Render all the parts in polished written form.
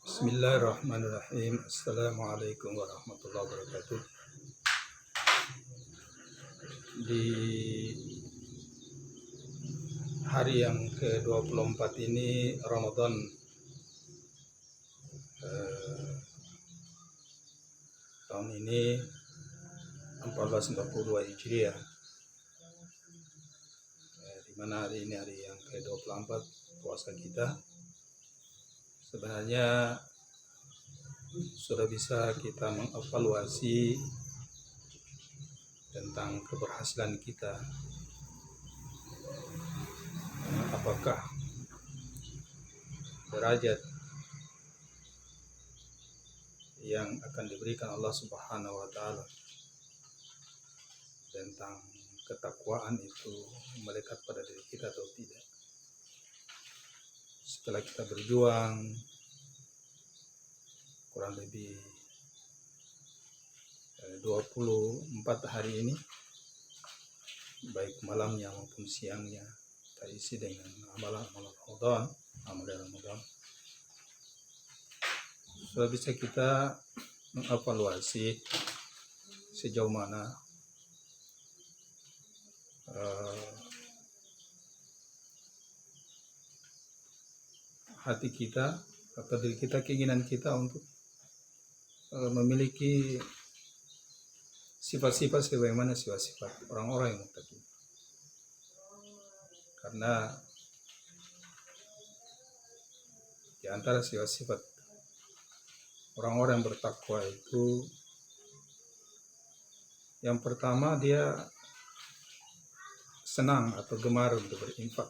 Bismillahirrahmanirrahim. Assalamualaikum warahmatullahi wabarakatuh. Di hari yang ke-24 ini Ramadan tahun ini 1442 Hijriah, di mana hari ini hari yang ke-24 puasa kita. Sebenarnya sudah bisa kita mengevaluasi tentang keberhasilan kita, apakah derajat yang akan diberikan Allah Subhanahu wa Ta'ala tentang ketakwaan itu melekat pada diri kita atau tidak. Setelah kita berjuang kurang lebih 24 hari ini, baik malamnya maupun siangnya kita isi dengan amalan Ramadan, sudah bisa kita mengevaluasi sejauh mana hati kita atau diri kita, keinginan kita untuk memiliki sifat-sifat sebagaimana sifat-sifat orang-orang yang muttaqin. Karena di antara sifat-sifat orang-orang yang bertakwa itu, yang pertama dia senang atau gemar untuk berinfak.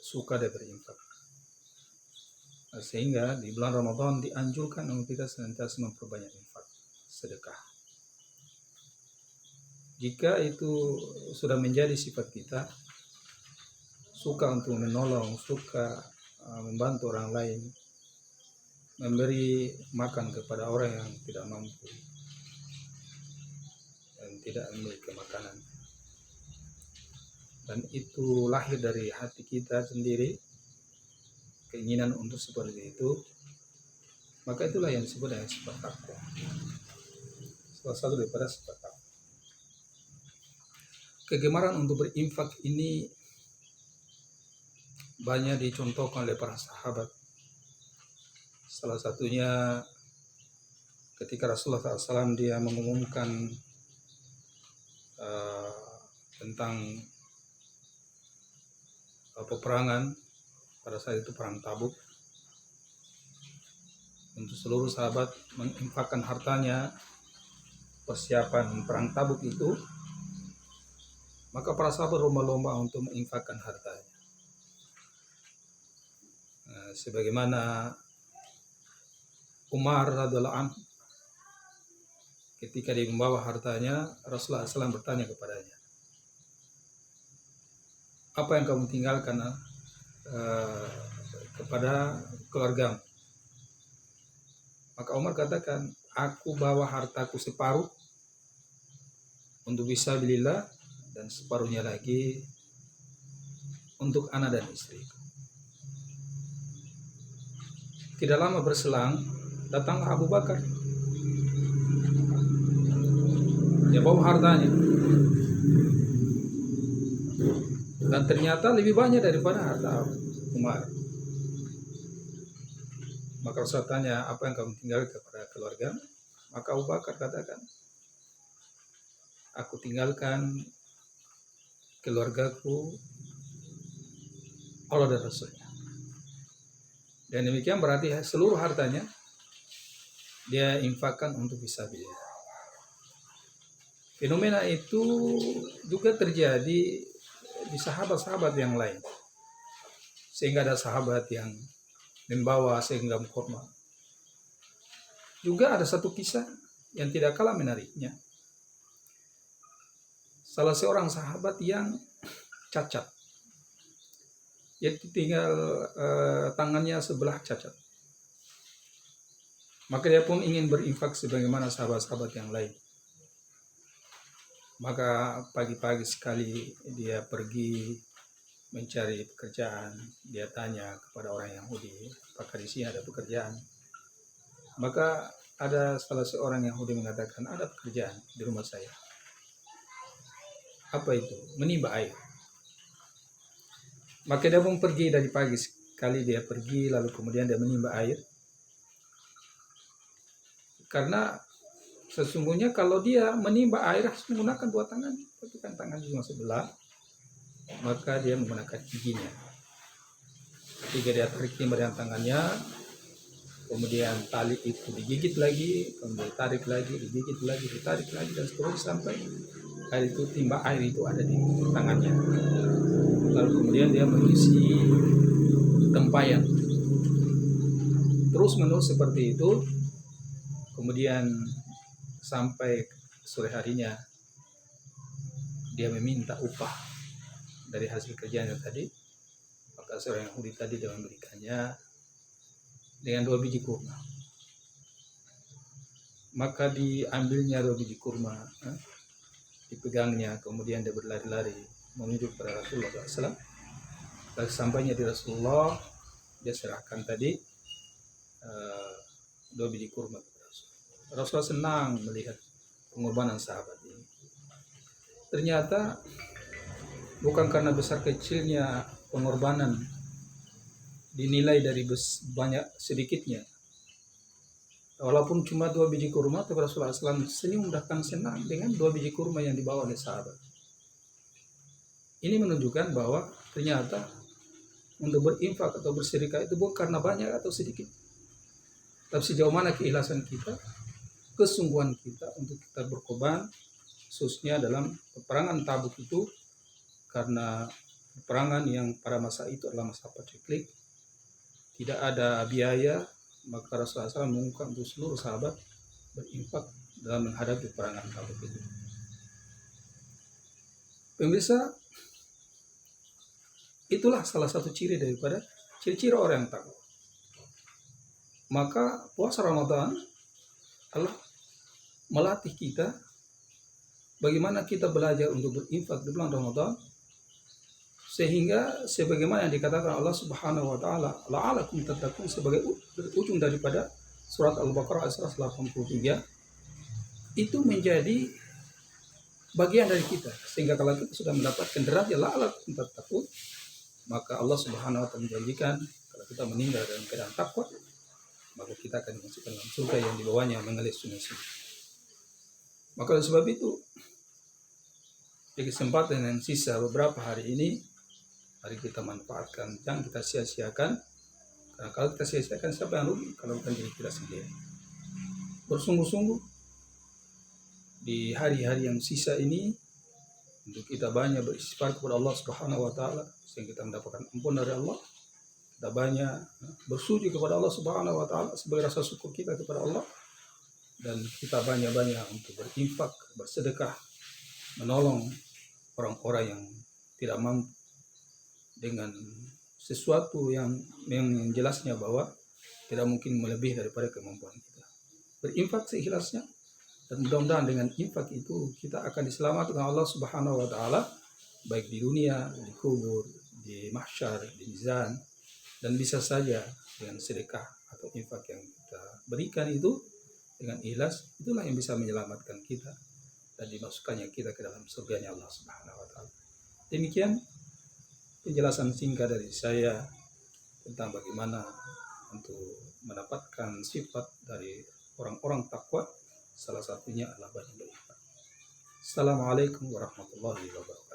Suka dia berinfak. Sehingga di bulan Ramadan dianjurkan untuk kita senantiasa memperbanyak infak, sedekah. Jika itu sudah menjadi sifat kita, suka untuk menolong, suka membantu orang lain, memberi makan kepada orang yang tidak mampu dan tidak memiliki makanan, dan itu lahir dari hati kita sendiri, keinginan untuk seperti itu, maka itulah yang disebut dengan sifat takwa. Salah satu daripada sifat takwa. Kegemaran untuk berinfak ini banyak dicontohkan oleh para sahabat. Salah satunya ketika Rasulullah SAW dia mengumumkan tentang peperangan pada saat itu, perang Tabuk, untuk seluruh sahabat menginfakkan hartanya persiapan perang Tabuk itu, maka para sahabat lomba-lomba untuk menginfakkan hartanya. Sebagaimana Umar radhiyallahu anhu, ketika dia membawa hartanya, Rasulullah SAW bertanya kepadanya, apa yang kamu tinggalkan kepada keluargamu? Maka Umar katakan, aku bawa hartaku separuh untuk fisabilillah dan separuhnya lagi untuk anak dan istriku. Tidak lama berselang, datanglah Abu Bakar. Dia bawa hartanya, dan ternyata lebih banyak daripada harta Umar. Maka Rasul tanya, apa yang kamu tinggal kepada keluarga? Maka Abu Bakar katakan, aku tinggalkan keluargaku Allah dan Rasulnya. Dan demikian berarti seluruh hartanya dia infakkan untuk fisabilillah. Fenomena itu juga terjadi di sahabat-sahabat yang lain, sehingga ada sahabat yang membawa sehingga kurma. Juga ada satu kisah yang tidak kalah menariknya. Salah seorang sahabat yang cacat, yaitu tinggal tangannya sebelah cacat. Maka dia pun ingin berinfak sebagaimana sahabat-sahabat yang lain. Maka pagi-pagi sekali dia pergi mencari pekerjaan, dia tanya kepada orang Yahudi, apakah di sini ada pekerjaan? Maka ada salah seorang Yahudi mengatakan, ada pekerjaan di rumah saya. Apa itu? Menimba air. Maka dia pun pergi dari pagi, sekali dia pergi lalu kemudian dia menimba air. Karena sesungguhnya kalau dia menimba air harus menggunakan dua tangan, tapi kan tangan cuma sebelah, maka dia menggunakan giginya. Ketika dia tarik timba dengan tangannya, kemudian tali itu digigit lagi, kemudian tarik lagi, digigit lagi, ditarik lagi, dan seterusnya sampai air itu, timba air itu ada di tangannya. Lalu kemudian dia mengisi tempayan. Terus menerus seperti itu. Kemudian sampai sore harinya dia meminta upah dari hasil kerjanya tadi. Maka seorang Yahudi tadi dia memberikannya dengan 2 biji kurma. Maka diambilnya 2 biji kurma, dipegangnya, kemudian dia berlari-lari menuju kepada Rasulullah SAW. Lalu sampainya di Rasulullah, dia serahkan tadi 2 biji kurma kepada Rasulullah. Rasulullah senang melihat pengorbanan sahabat ini. Ternyata bukan karena besar kecilnya pengorbanan dinilai dari banyak sedikitnya. Walaupun cuma 2 biji kurma, tapi Rasulullah SAW senyum bahkan senang dengan 2 biji kurma yang dibawa oleh sahabat. Ini menunjukkan bahwa ternyata untuk berinfak atau bersedekah itu bukan karena banyak atau sedikit, tapi sejauh mana keikhlasan kita, kesungguhan kita untuk kita berkorban, khususnya dalam peperangan Tabuk itu, karena peperangan yang pada masa itu adalah masa paceklik, tidak ada biaya, maka Rasulullah SAW mengungkap untuk seluruh sahabat berinfak dalam menghadapi peperangan Tabuk itu. Pemirsa, itulah salah satu ciri daripada ciri-ciri orang yang takwa. Maka puasa Ramadan adalah melatih kita bagaimana kita belajar untuk berinfak di bulan Ramadan, sehingga sebagaimana yang dikatakan Allah Subhanahu wa taala, la'alakum tattaqun, sebagai ujung daripada surat Al-Baqarah ayat 183, itu menjadi bagian dari kita, sehingga kalau kita sudah mendapatkan derajat la'alakum tattaqun, maka Allah Subhanahu wa taala menjanjikan kalau kita meninggal dalam keadaan takwa, maka kita akan dimasukkan dalam surga yang di bawahnya mengalir sungai-sungai. Maka oleh sebab itu, di kesempatan yang sisa beberapa hari ini, mari kita manfaatkan, jangan kita sia-siakan. Karena kalau kita sia-siakan, siapa yang rugi? Kalau bukan diri kita sendiri. Bersungguh-sungguh di hari-hari yang sisa ini, untuk kita banyak beristighfar kepada Allah Subhanahu wa taala sehingga kita mendapatkan ampun dari Allah. Kita banyak bersujud kepada Allah Subhanahu wa taala sebagai rasa syukur kita kepada Allah, dan kita banyak-banyak untuk berinfak, bersedekah, menolong orang-orang yang tidak mampu dengan sesuatu yang jelasnya bahwa tidak mungkin melebihi daripada kemampuan kita. Berinfak seikhlasnya, dan mudah-mudahan dengan infak itu kita akan diselamatkan Allah Subhanahu wa taala, baik di dunia, di kubur, di mahsyar, di mizan, dan bisa saja dengan sedekah atau infak yang kita berikan itu dengan ikhlas, itulah yang bisa menyelamatkan kita dan dimasukkannya kita ke dalam surganya Allah Subhanahu wa taala. Demikian penjelasan singkat dari saya tentang bagaimana untuk mendapatkan sifat dari orang-orang takwa. Salah satunya adalah banyak berinfak. Assalamualaikum warahmatullahi wabarakatuh.